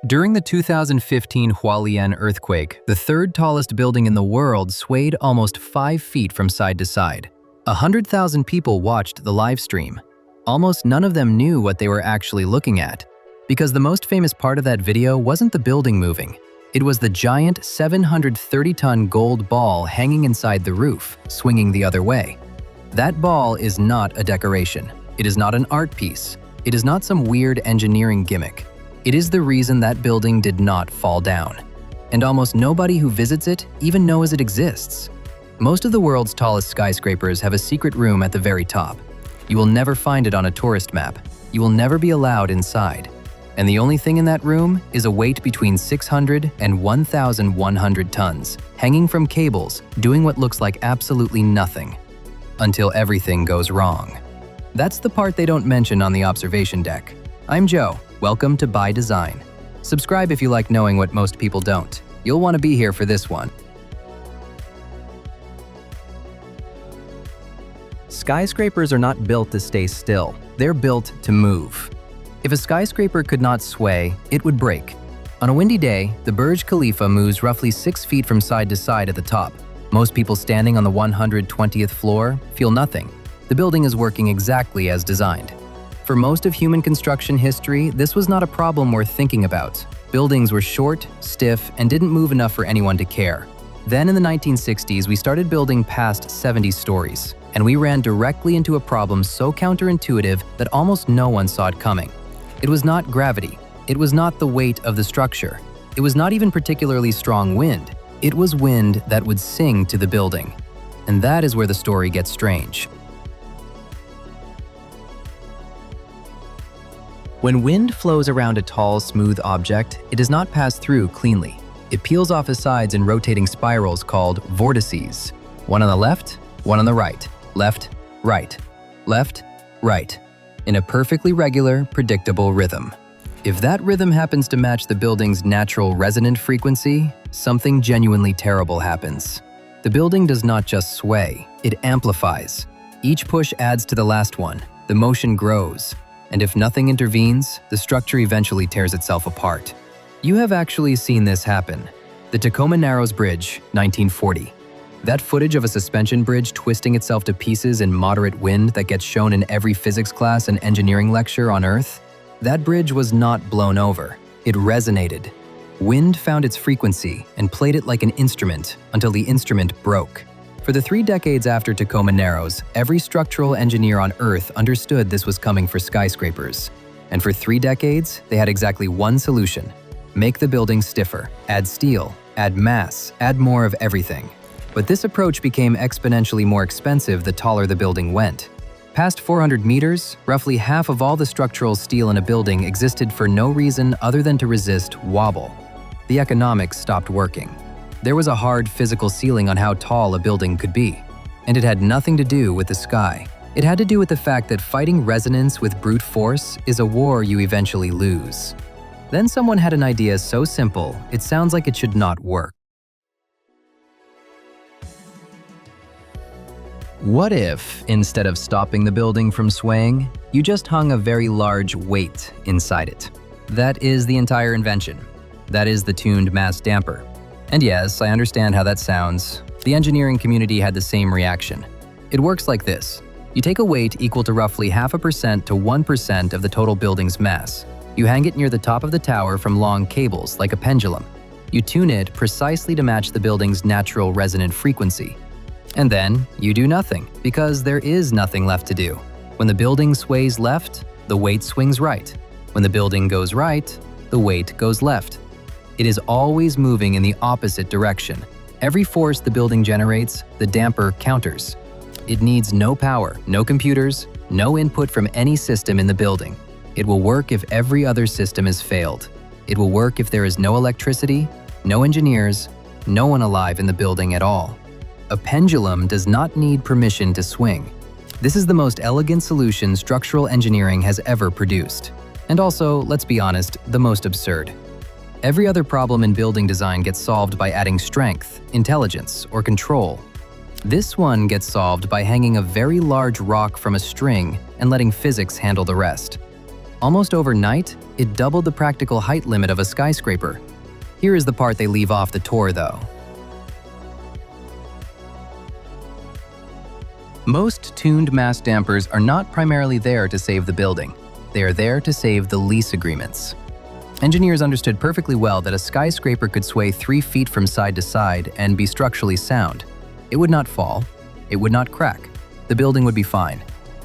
During the 2015 Hualien earthquake, the third tallest building in the world swayed almost 5 feet from side to side. 100,000 people watched the live stream. Almost none of them knew what they were actually looking at, because the most famous part of that video wasn't the building moving. It was the giant 730-ton gold ball hanging inside the roof, swinging the other way. That ball is not a decoration. It is not an art piece. It is not some weird engineering gimmick. It is the reason that building did not fall down. And almost nobody who visits it even knows it exists. Most of the world's tallest skyscrapers have a secret room at the very top. You will never find it on a tourist map. You will never be allowed inside. And the only thing in that room is a weight between 600 and 1,100 tons, hanging from cables, doing what looks like absolutely nothing. Until everything goes wrong. That's the part they don't mention on the observation deck. I'm Joe. Welcome to By Design. Subscribe if you like knowing what most people don't. You'll want to be here for this one. Skyscrapers are not built to stay still. They're built to move. If a skyscraper could not sway, it would break. On a windy day, the Burj Khalifa moves roughly 6 feet from side to side at the top. Most people standing on the 120th floor feel nothing. The building is working exactly as designed. For most of human construction history, this was not a problem worth thinking about. Buildings were short, stiff, and didn't move enough for anyone to care. Then in the 1960s, we started building past 70 stories, and we ran directly into a problem so counterintuitive that almost no one saw it coming. It was not gravity. It was not the weight of the structure. It was not even particularly strong wind. It was wind that would sing to the building. And that is where the story gets strange. When wind flows around a tall, smooth object, it does not pass through cleanly. It peels off its sides in rotating spirals called vortices. One on the left, one on the right. Left, right. Left, right. In a perfectly regular, predictable rhythm. If that rhythm happens to match the building's natural resonant frequency, something genuinely terrible happens. The building does not just sway, it amplifies. Each push adds to the last one. The motion grows. And if nothing intervenes, the structure eventually tears itself apart. You have actually seen this happen. The Tacoma Narrows Bridge, 1940. That footage of a suspension bridge twisting itself to pieces in moderate wind that gets shown in every physics class and engineering lecture on Earth? That bridge was not blown over. It resonated. Wind found its frequency and played it like an instrument until the instrument broke. For the 3 decades after Tacoma Narrows, every structural engineer on Earth understood this was coming for skyscrapers. And for 3 decades, they had exactly one solution. Make the building stiffer, add steel, add mass, add more of everything. But this approach became exponentially more expensive the taller the building went. Past 400 meters, roughly half of all the structural steel in a building existed for no reason other than to resist wobble. The economics stopped working. There was a hard physical ceiling on how tall a building could be. And it had nothing to do with the sky. It had to do with the fact that fighting resonance with brute force is a war you eventually lose. Then someone had an idea so simple, it sounds like it should not work. What if, instead of stopping the building from swaying, you just hung a very large weight inside it? That is the entire invention. That is the tuned mass damper. And yes, I understand how that sounds. The engineering community had the same reaction. It works like this. You take a weight equal to roughly 0.5% to 1% of the total building's mass. You hang it near the top of the tower from long cables, like a pendulum. You tune it precisely to match the building's natural resonant frequency. And then, you do nothing, because there is nothing left to do. When the building sways left, the weight swings right. When the building goes right, the weight goes left. It is always moving in the opposite direction. Every force the building generates, the damper counters. It needs no power, no computers, no input from any system in the building. It will work if every other system has failed. It will work if there is no electricity, no engineers, no one alive in the building at all. A pendulum does not need permission to swing. This is the most elegant solution structural engineering has ever produced. And also, let's be honest, the most absurd. Every other problem in building design gets solved by adding strength, intelligence, or control. This one gets solved by hanging a very large rock from a string and letting physics handle the rest. Almost overnight, it doubled the practical height limit of a skyscraper. Here is the part they leave off the tour, though. Most tuned mass dampers are not primarily there to save the building. They are there to save the lease agreements. Engineers understood perfectly well that a skyscraper could sway 3 feet from side to side and be structurally sound. It would not fall. It would not crack. The building would be fine.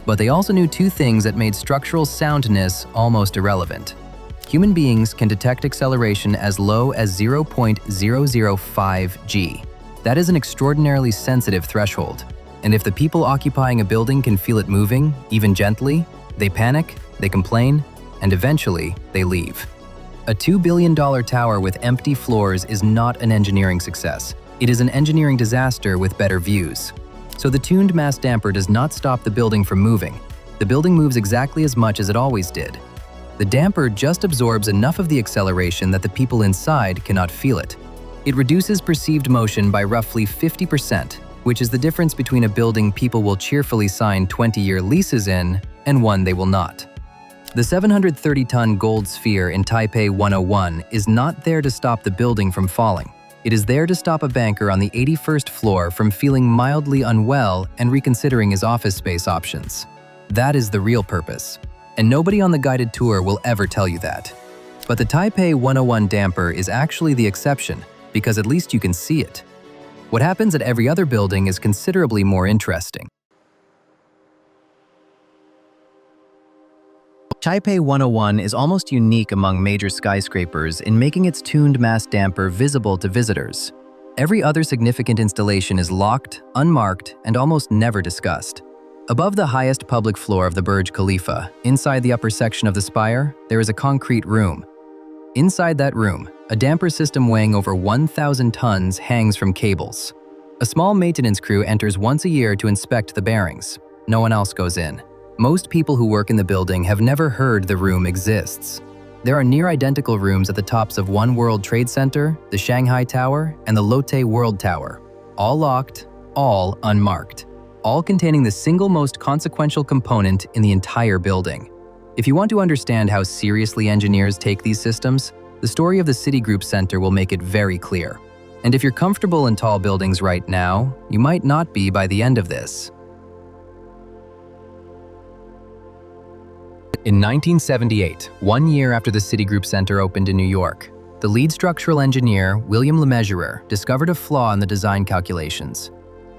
But they also knew 2 things that made structural soundness almost irrelevant. Human beings can detect acceleration as low as 0.005 g. That is an extraordinarily sensitive threshold. And if the people occupying a building can feel it moving, even gently, they panic, they complain, and eventually they leave. A $2 billion tower with empty floors is not an engineering success. It is an engineering disaster with better views. So the tuned mass damper does not stop the building from moving. The building moves exactly as much as it always did. The damper just absorbs enough of the acceleration that the people inside cannot feel it. It reduces perceived motion by roughly 50%, which is the difference between a building people will cheerfully sign 20-year leases in and one they will not. The 730-ton gold sphere in Taipei 101 is not there to stop the building from falling. It is there to stop a banker on the 81st floor from feeling mildly unwell and reconsidering his office space options. That is the real purpose. And nobody on the guided tour will ever tell you that. But the Taipei 101 damper is actually the exception, because at least you can see it. What happens at every other building is considerably more interesting. Taipei 101 is almost unique among major skyscrapers in making its tuned mass damper visible to visitors. Every other significant installation is locked, unmarked, and almost never discussed. Above the highest public floor of the Burj Khalifa, inside the upper section of the spire, there is a concrete room. Inside that room, a damper system weighing over 1,000 tons hangs from cables. A small maintenance crew enters once a year to inspect the bearings. No one else goes in. Most people who work in the building have never heard the room exists. There are near-identical rooms at the tops of One World Trade Center, the Shanghai Tower, and the Lotte World Tower. All locked, all unmarked, all containing the single most consequential component in the entire building. If you want to understand how seriously engineers take these systems, the story of the Citigroup Center will make it very clear. And if you're comfortable in tall buildings right now, you might not be by the end of this. In 1978, 1 year after the Citigroup Center opened in New York, the lead structural engineer, William Lemessurier, discovered a flaw in the design calculations.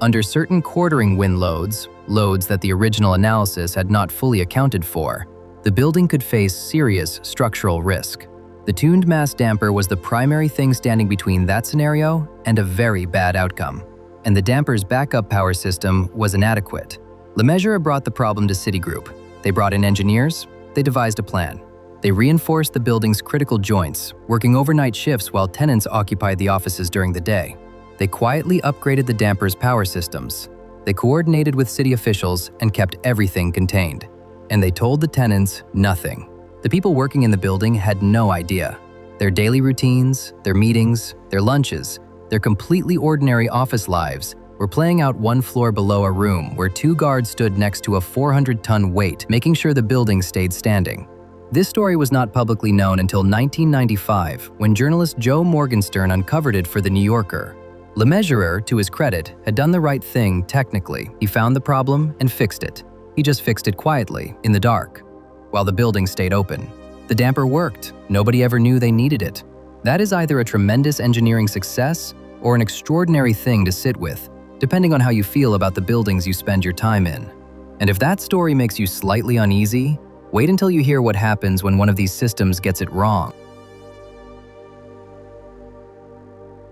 Under certain quartering wind loads, loads that the original analysis had not fully accounted for, the building could face serious structural risk. The tuned mass damper was the primary thing standing between that scenario and a very bad outcome. And the damper's backup power system was inadequate. Lemessurier brought the problem to Citigroup. They brought in engineers, they devised a plan. They reinforced the building's critical joints, working overnight shifts while tenants occupied the offices during the day. They quietly upgraded the damper's power systems. They coordinated with city officials and kept everything contained. And they told the tenants nothing. The people working in the building had no idea. Their daily routines, their meetings, their lunches, their completely ordinary office lives were playing out 1 floor below a room where 2 guards stood next to a 400-ton weight, making sure the building stayed standing. This story was not publicly known until 1995, when journalist Joe Morgenstern uncovered it for The New Yorker. Lemessurier, to his credit, had done the right thing technically. He found the problem and fixed it. He just fixed it quietly, in the dark, while the building stayed open. The damper worked. Nobody ever knew they needed it. That is either a tremendous engineering success or an extraordinary thing to sit with, depending on how you feel about the buildings you spend your time in. And if that story makes you slightly uneasy, wait until you hear what happens when one of these systems gets it wrong.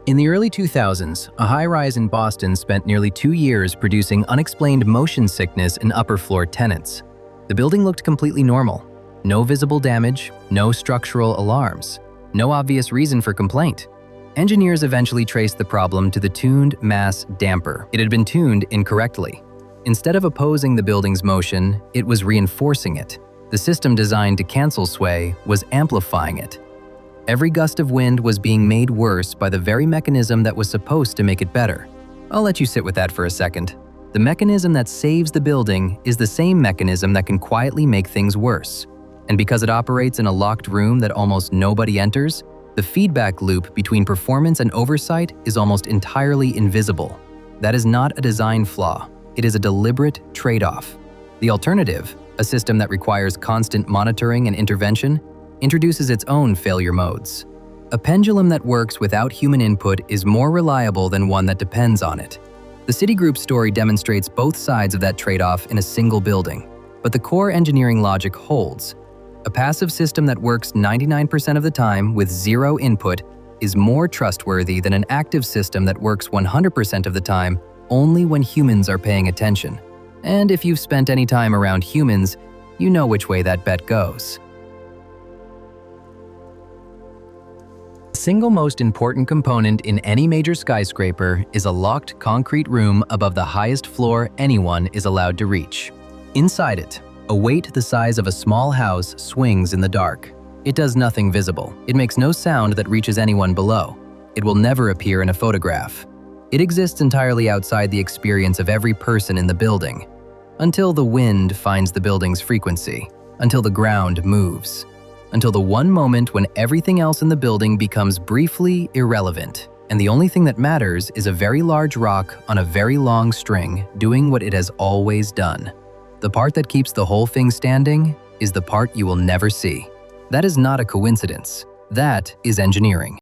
In the early 2000s, a high-rise in Boston spent nearly 2 years producing unexplained motion sickness in upper-floor tenants. The building looked completely normal. No visible damage, no structural alarms, no obvious reason for complaint. Engineers eventually traced the problem to the tuned mass damper. It had been tuned incorrectly. Instead of opposing the building's motion, it was reinforcing it. The system designed to cancel sway was amplifying it. Every gust of wind was being made worse by the very mechanism that was supposed to make it better. I'll let you sit with that for a second. The mechanism that saves the building is the same mechanism that can quietly make things worse. And because it operates in a locked room that almost nobody enters, the feedback loop between performance and oversight is almost entirely invisible. That is not a design flaw. It is a deliberate trade-off. The alternative, a system that requires constant monitoring and intervention, introduces its own failure modes. A pendulum that works without human input is more reliable than one that depends on it. The Citigroup story demonstrates both sides of that trade-off in a single building, but the core engineering logic holds. A passive system that works 99% of the time with zero input is more trustworthy than an active system that works 100% of the time only when humans are paying attention. And if you've spent any time around humans, you know which way that bet goes. The single most important component in any major skyscraper is a locked concrete room above the highest floor anyone is allowed to reach. Inside it, a weight the size of a small house swings in the dark. It does nothing visible. It makes no sound that reaches anyone below. It will never appear in a photograph. It exists entirely outside the experience of every person in the building, until the wind finds the building's frequency, until the ground moves, until the one moment when everything else in the building becomes briefly irrelevant, and the only thing that matters is a very large rock on a very long string doing what it has always done. The part that keeps the whole thing standing is the part you will never see. That is not a coincidence. That is engineering.